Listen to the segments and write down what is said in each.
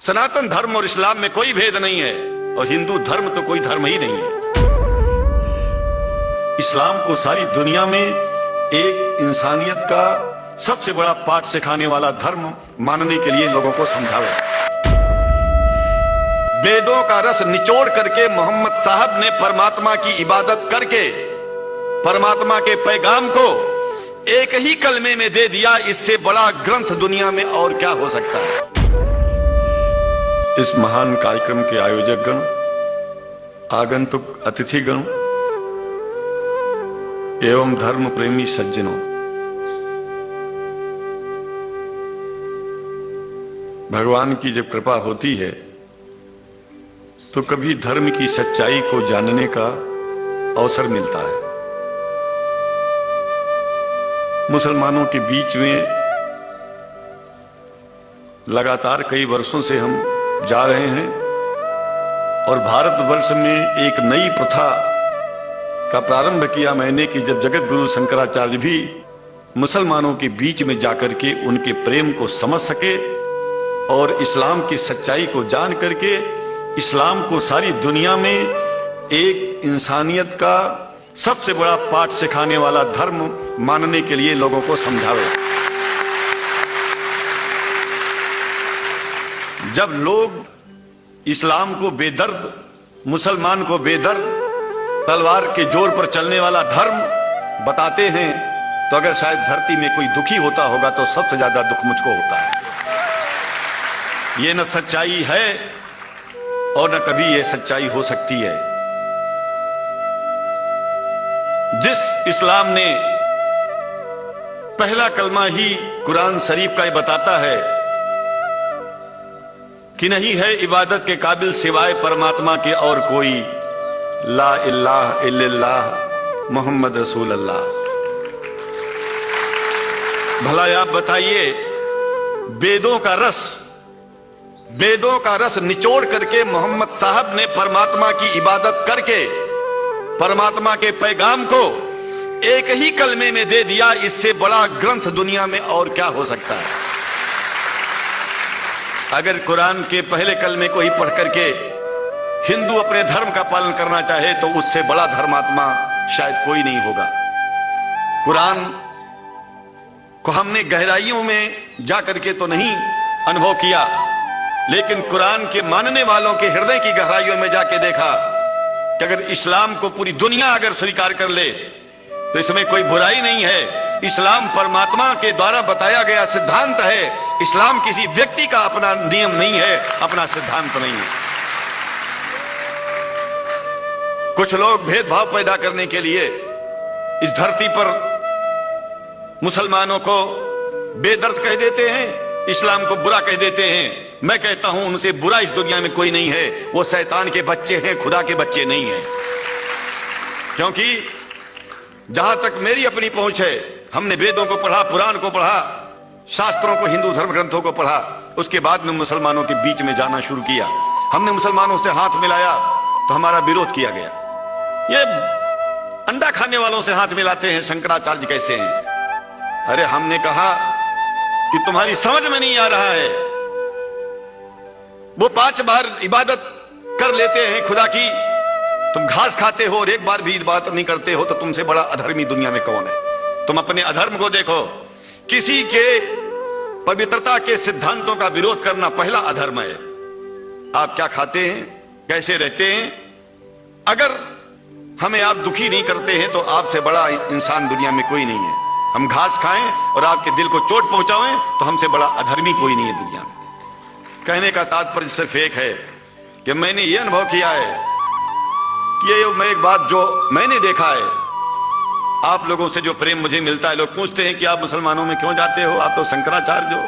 सनातन धर्म और इस्लाम में कोई भेद नहीं है और हिंदू धर्म तो कोई धर्म ही नहीं है। इस्लाम को सारी दुनिया में एक इंसानियत का सबसे बड़ा पाठ सिखाने वाला धर्म मानने के लिए लोगों को समझावे। वेदों का रस निचोड़ करके मोहम्मद साहब ने परमात्मा की इबादत करके परमात्मा के पैगाम को एक ही कलमे में दे दिया। इससे बड़ा ग्रंथ दुनिया में और क्या हो सकता है। इस महान कार्यक्रम के आयोजक गण, आगंतुक अतिथिगण एवं धर्म प्रेमी सज्जनों, भगवान की जब कृपा होती है तो कभी धर्म की सच्चाई को जानने का अवसर मिलता है। मुसलमानों के बीच में लगातार कई वर्षों से हम जा रहे हैं और भारतवर्ष में एक नई प्रथा का प्रारंभ किया मैंने कि जब जगत गुरु शंकराचार्य भी मुसलमानों के बीच में जाकर के उनके प्रेम को समझ सके और इस्लाम की सच्चाई को जान करके इस्लाम को सारी दुनिया में एक इंसानियत का सबसे बड़ा पाठ सिखाने वाला धर्म मानने के लिए लोगों को समझावे। जब लोग इस्लाम को बेदर्द, मुसलमान को बेदर्द, तलवार के जोर पर चलने वाला धर्म बताते हैं तो अगर शायद धरती में कोई दुखी होता होगा तो सबसे ज्यादा दुख मुझको होता है। ये न सच्चाई है और न कभी ये सच्चाई हो सकती है। जिस इस्लाम ने पहला कलमा ही कुरान शरीफ का ये बताता है कि नहीं है इबादत के काबिल सिवाय परमात्मा के और कोई, ला इलाहा इल्लल्लाह मोहम्मद रसूल अल्लाह। भला आप बताइए, वेदों का रस निचोड़ करके मोहम्मद साहब ने परमात्मा की इबादत करके परमात्मा के पैगाम को एक ही कलमे में दे दिया। इससे बड़ा ग्रंथ दुनिया में और क्या हो सकता है। अगर कुरान के पहले कलमे को ही पढ़ करके हिंदू अपने धर्म का पालन करना चाहे तो उससे बड़ा धर्मात्मा शायद कोई नहीं होगा। कुरान को हमने गहराइयों में जा करके तो नहीं अनुभव किया, लेकिन कुरान के मानने वालों के हृदय की गहराइयों में जाके देखा कि अगर इस्लाम को पूरी दुनिया अगर स्वीकार कर ले तो इसमें कोई बुराई नहीं है। इस्लाम परमात्मा के द्वारा बताया गया सिद्धांत है। इस्लाम किसी व्यक्ति का अपना नियम नहीं है, अपना सिद्धांत नहीं है। कुछ लोग भेदभाव पैदा करने के लिए इस धरती पर मुसलमानों को बेदर्द कह देते हैं, इस्लाम को बुरा कह देते हैं। मैं कहता हूं उनसे बुरा इस दुनिया में कोई नहीं है। वो शैतान के बच्चे हैं, खुदा के बच्चे नहीं हैं। क्योंकि जहां तक मेरी अपनी पहुंच है, हमने वेदों को पढ़ा, पुराण को पढ़ा, शास्त्रों को, हिंदू धर्म ग्रंथों को पढ़ा, उसके बाद में मुसलमानों के बीच में जाना शुरू किया। हमने मुसलमानों से हाथ मिलाया तो हमारा विरोध किया गया। ये अंडा खाने वालों से हाथ मिलाते हैं, शंकराचार्य कैसे हैं। अरे हमने कहा कि तुम्हारी समझ में नहीं आ रहा है। वो 5 बार इबादत कर लेते हैं खुदा की, तुम घास खाते हो और एक बार भी इबादत नहीं करते हो, तो तुमसे बड़ा अधर्मी दुनिया में कौन है। तुम अपने अधर्म को देखो। किसी के पवित्रता के सिद्धांतों का विरोध करना पहला अधर्म है। आप क्या खाते हैं, कैसे रहते हैं, अगर हमें आप दुखी नहीं करते हैं तो आपसे बड़ा इंसान दुनिया में कोई नहीं है। हम घास खाएं और आपके दिल को चोट पहुंचाएं तो हमसे बड़ा अधर्मी कोई नहीं है दुनिया में। कहने का तात्पर्य सिर्फ एक है कि मैंने ये अनुभव किया है कि ये मैं एक बात जो मैंने देखा है, आप लोगों से जो प्रेम मुझे मिलता है, लोग पूछते हैं कि आप मुसलमानों में क्यों जाते हो, आप तो शंकराचार्य हो।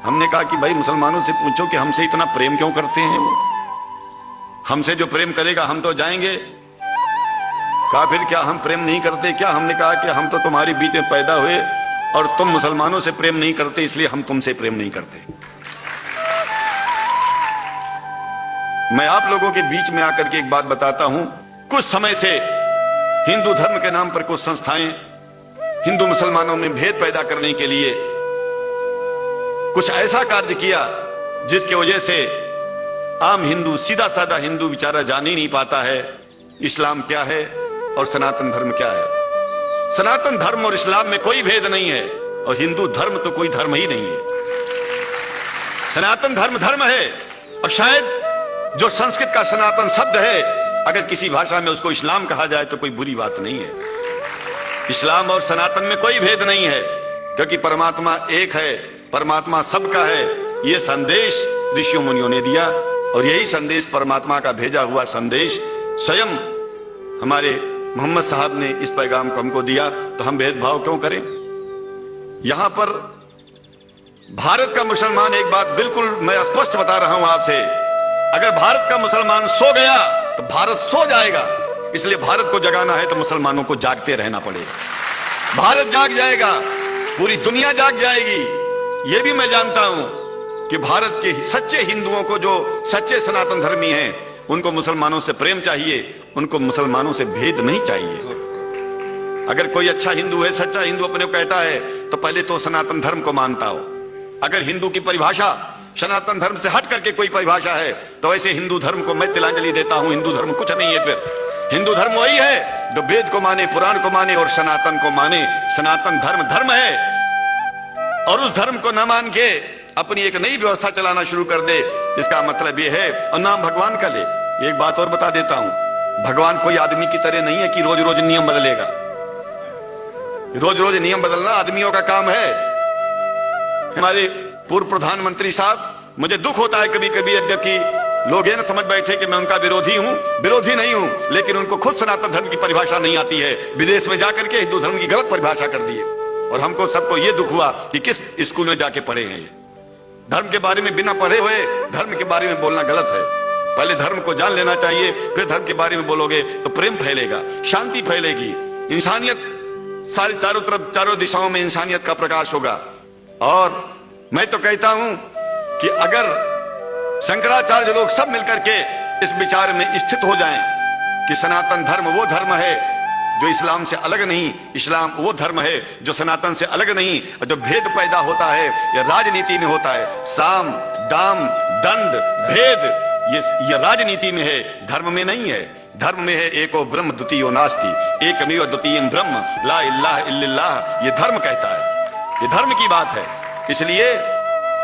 हमने कहा कि भाई मुसलमानों से पूछो कि हमसे इतना प्रेम क्यों करते हैं। वो हमसे जो प्रेम करेगा हम तो जाएंगे। कहा फिर क्या हम प्रेम नहीं करते क्या। हमने कहा कि हम तो तुम्हारे बीच में पैदा हुए और तुम मुसलमानों से प्रेम नहीं करते, इसलिए हम तुमसे प्रेम नहीं करते। मैं आप लोगों के बीच में आकर के एक बात बताता हूं। कुछ समय से हिंदू धर्म के नाम पर कुछ संस्थाएं हिंदू मुसलमानों में भेद पैदा करने के लिए कुछ ऐसा कार्य किया जिसकी वजह से आम हिंदू, सीधा साधा हिंदू बेचारा जान ही नहीं पाता है इस्लाम क्या है और सनातन धर्म क्या है। सनातन धर्म और इस्लाम में कोई भेद नहीं है, और हिंदू धर्म तो कोई धर्म ही नहीं है। सनातन धर्म धर्म है, और शायद जो संस्कृत का सनातन शब्द है, अगर किसी भाषा में उसको इस्लाम कहा जाए तो कोई बुरी बात नहीं है। इस्लाम और सनातन में कोई भेद नहीं है, क्योंकि परमात्मा एक है, परमात्मा सबका है। यह संदेश ऋषियों मुनियों ने दिया, और यही संदेश परमात्मा का भेजा हुआ संदेश स्वयं हमारे मोहम्मद साहब ने इस पैगाम को हमको दिया। तो हम भेदभाव क्यों करें? यहां पर भारत का मुसलमान, एक बात बिल्कुल मैं स्पष्ट बता रहा हूं आपसे, अगर भारत का मुसलमान सो गया तो भारत सो जाएगा। इसलिए भारत को जगाना है तो मुसलमानों को जागते रहना पड़ेगा। भारत जाग जाएगा, पूरी दुनिया जाग जाएगी। यह भी मैं जानता हूं कि भारत के सच्चे हिंदुओं को, जो सच्चे सनातन धर्मी हैं, उनको मुसलमानों से प्रेम चाहिए, उनको मुसलमानों से भेद नहीं चाहिए। अगर कोई अच्छा हिंदू है, सच्चा हिंदू अपने को कहता है, तो पहले तो सनातन धर्म को मानता हो। अगर हिंदू की परिभाषा सनातन धर्म से हट करके कोई परिभाषा है, तो ऐसे हिंदू धर्म को मैं तिलांजलि देता हूं। हिंदू धर्म कुछ नहीं है। फिर हिंदू धर्म वही है जो वेद को माने, पुराण को माने और सनातन को माने। सनातन धर्म धर्म है, और उस धर्म को न मान के अपनी एक नई व्यवस्था चलाना शुरू कर दे, इसका मतलब यह है, और नाम भगवान का ले। एक बात और बता देता हूं, भगवान कोई आदमी की तरह नहीं है कि रोज रोज नियम बदलेगा। रोज रोज नियम बदलना आदमियों का काम है। हमारे पूर्व प्रधानमंत्री साहब, मुझे दुख होता है कभी कभी, यद्यपि लोग ये न समझ बैठे कि मैं उनका विरोधी हूं। विरोधी नहीं हूं, लेकिन उनको खुद सनातन धर्म की परिभाषा नहीं आती है। विदेश में जाकर के हिंदू धर्म की गलत परिभाषा कर दी है, और हमको सबको ये दुख हुआ कि किस स्कूल में जाके पढ़े हैं। धर्म के बारे में बिना पढ़े हुए धर्म के बारे में बोलना गलत है। पहले धर्म को जान लेना चाहिए, फिर धर्म के बारे में बोलोगे तो प्रेम फैलेगा, शांति फैलेगी, इंसानियत सारी चारों तरफ, चारों दिशाओं में इंसानियत का प्रकाश होगा। और मैं तो कहता हूं कि अगर शंकराचार्य लोग सब मिलकर के इस विचार में स्थित हो जाएं कि सनातन धर्म वो धर्म है जो इस्लाम से अलग नहीं, इस्लाम वो धर्म है जो सनातन से अलग नहीं, और जो भेद पैदा होता है यह राजनीति में होता है। साम दाम दंड भेद ये राजनीति में है, धर्म में नहीं है। धर्म में है एको ब्रह्म द्वितीयो नास्ति, एकमेव द्वितीयम ब्रह्म ला इलाहा इल्लल्लाह। ये धर्म कहता है, ये धर्म की बात है। इसलिए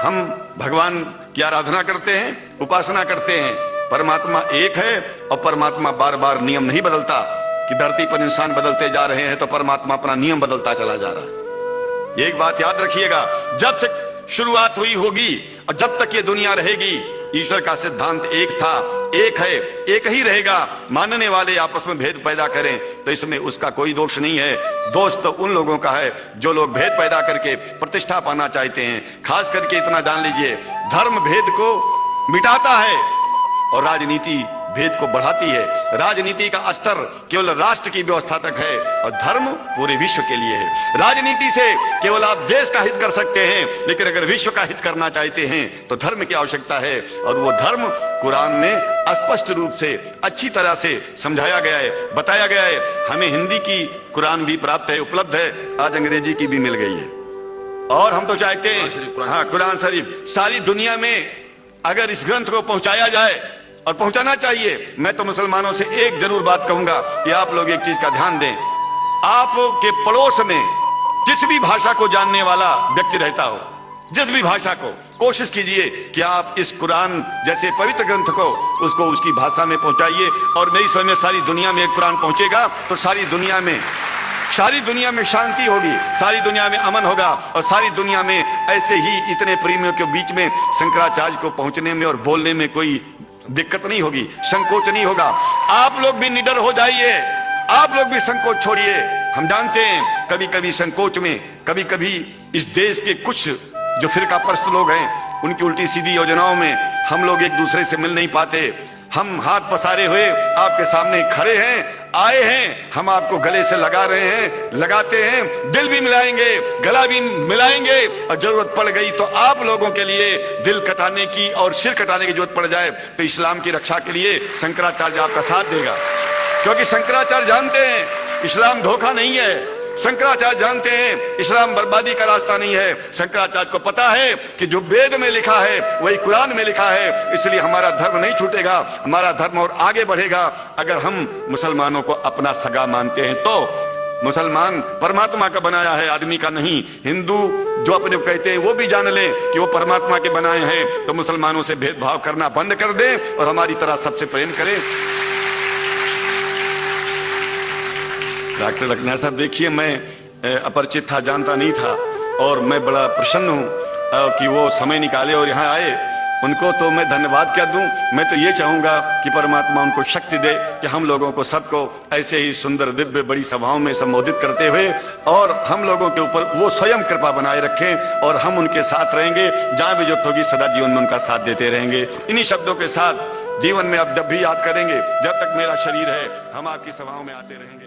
हम भगवान की आराधना करते हैं, उपासना करते हैं। परमात्मा एक है, और परमात्मा बार बार नियम नहीं बदलता कि धरती पर इंसान बदलते जा रहे हैं तो परमात्मा अपना नियम बदलता चला जा रहा है। एक बात याद रखिएगा, जब से शुरुआत हुई होगी और जब तक ये दुनिया रहेगी, ईश्वर का सिद्धांत एक था, एक है, एक ही रहेगा। मानने वाले आपस में भेद पैदा करें तो इसमें उसका कोई दोष नहीं है। दोष तो उन लोगों का है जो लोग भेद पैदा करके प्रतिष्ठा पाना चाहते हैं। खास करके इतना जान लीजिए, धर्म भेद को मिटाता है और राजनीति भेद को बढ़ाती है। राजनीति का स्तर केवल राष्ट्र की व्यवस्था तक है, और धर्म पूरे विश्व के लिए है। राजनीति से केवल आप देश का हित कर सकते हैं, लेकिन अगर विश्व का हित करना चाहते हैं तो धर्म की आवश्यकता है, और वो धर्म कुरान में स्पष्ट रूप से अच्छी तरह से समझाया गया है, बताया गया है। हमें हिंदी की कुरान भी प्राप्त है, उपलब्ध है, आज अंग्रेजी की भी मिल गई है। और हम तो चाहते हैं, हाँ, कुरान शरीफ सारी दुनिया में अगर इस ग्रंथ को पहुंचाया जाए, और पहुंचाना चाहिए। मैं तो मुसलमानों से एक जरूर बात कहूंगा कि आप लोग एक चीज का ध्यान दें, आपके पड़ोस में जिस भी भाषा को जानने वाला व्यक्ति रहता हो, जिस भी भाषा को, कोशिश कीजिए कि आप इस कुरान जैसे पवित्र ग्रंथ को उसको उसकी भाषा में पहुंचाइए। और मेरी समझ में सारी दुनिया में एक कुरान पहुंचेगा तो सारी दुनिया में शांति होगी, सारी दुनिया में अमन होगा, और सारी दुनिया में ऐसे ही इतने प्रेमियों के बीच में शंकराचार्य को पहुंचने में और बोलने में कोई दिक्कत नहीं होगी, संकोच नहीं होगा। आप लोग भी निडर हो जाइए, आप लोग भी संकोच छोड़िए। हम जानते हैं कभी कभी संकोच में, कभी कभी इस देश के कुछ जो फिरका परस्त लोग हैं, उनकी उल्टी सीधी योजनाओं में हम लोग एक दूसरे से मिल नहीं पाते। हम हाथ पसारे हुए आपके सामने खड़े हैं, आए हैं, हम आपको गले से लगा रहे हैं, लगाते हैं, दिल भी मिलाएंगे, गला भी मिलाएंगे, और जरूरत पड़ गई तो आप लोगों के लिए दिल कटाने की और सिर कटाने की जरूरत पड़ जाए तो इस्लाम की रक्षा के लिए शंकराचार्य आपका साथ देगा। क्योंकि शंकराचार्य जानते हैं इस्लाम धोखा नहीं है, शंकराचार्य जानते हैं इस्लाम बर्बादी का रास्ता नहीं है। शंकराचार्य को पता है कि जो वेद में लिखा है वही कुरान में लिखा है, इसलिए हमारा धर्म नहीं छूटेगा, हमारा धर्म और आगे बढ़ेगा। अगर हम मुसलमानों को अपना सगा मानते हैं तो मुसलमान परमात्मा का बनाया है, आदमी का नहीं। हिंदू जो अपने को कहते हैं वो भी जान लें कि वो परमात्मा के बनाए हैं, तो मुसलमानों से भेदभाव करना बंद कर दें और हमारी तरह सबसे प्रेम करें। डॉक्टर रखना साहब, देखिए मैं अपरिचित था, जानता नहीं था, और मैं बड़ा प्रसन्न हूं कि वो समय निकाले और यहाँ आए। उनको तो मैं धन्यवाद क्या दूं, मैं तो ये चाहूंगा कि परमात्मा उनको शक्ति दे कि हम लोगों को सबको ऐसे ही सुंदर दिव्य बड़ी सभाओं में संबोधित करते हुए और हम लोगों के ऊपर वो स्वयं कृपा बनाए रखें और हम उनके साथ रहेंगे, जहां भी जरूरत होगी सदा जीवन में उनका साथ देते रहेंगे। इन्हीं शब्दों के साथ जीवन में अब जब भी याद करेंगे, जब तक मेरा शरीर है हम आपकी सभाओं में आते रहेंगे।